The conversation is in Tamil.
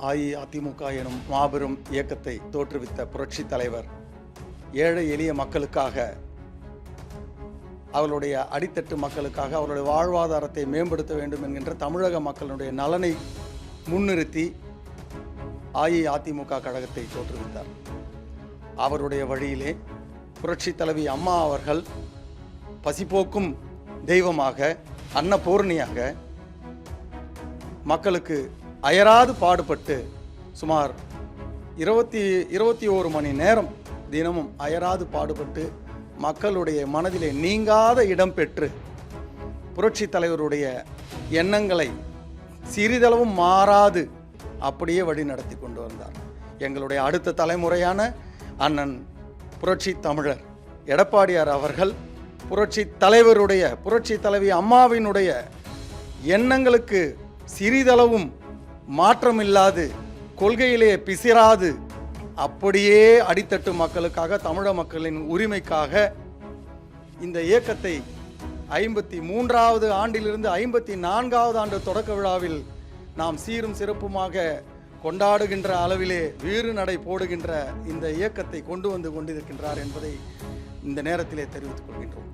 அஇஅதிமுக எனும் மாபெரும் இயக்கத்தை தோற்றுவித்த புரட்சி தலைவர் ஏழை எளிய மக்களுக்காக, அவர்களுடைய அடித்தட்டு மக்களுக்காக அவருடைய வாழ்வாதாரத்தை மேம்படுத்த வேண்டும் என்கின்ற தமிழக மக்களுடைய நலனை முன்னிறுத்தி அஇஅதிமுக கழகத்தை தோற்றுவித்தார். அவருடைய வழியிலே புரட்சி தலைவி அம்மா அவர்கள் பசிபோக்கும் தெய்வமாக, அன்னபூர்ணியாக மக்களுக்கு அயராது பாடுபட்டு சுமார் 21 மணி நேரம் தினமும் அயராது பாடுபட்டு மக்களுடைய மனதிலே நீங்காத இடம் பெற்று புரட்சி தலைவருடைய எண்ணங்களை சிறிதளவும் மாறாது அப்படியே வழி நடத்தி கொண்டு வந்தார். எங்களுடைய அடுத்த தலைமுறையான அண்ணன் புரட்சி தமிழர் எடப்பாடியார் அவர்கள் புரட்சி தலைவருடைய, புரட்சி தலைவி அம்மாவினுடைய எண்ணங்களுக்கு சிறிதளவும் மாற்றமில்லாது, கொள்கையிலே பிசிராது, அப்படியே அடித்தட்டு மக்களுக்காக, தமிழக மக்களின் உரிமைக்காக இந்த இயக்கத்தை 53வது ஆண்டிலிருந்து 54வது ஆண்டு தொடக்க விழாவில் நாம் சீரும் சிறப்புமாக கொண்டாடுகின்ற அளவிலே வீறு நடை போடுகின்ற இந்த இயக்கத்தை கொண்டு வந்து கொண்டிருக்கின்றார் என்பதை இந்த நேரத்திலே தெரிவித்துக் கொள்கின்றோம்.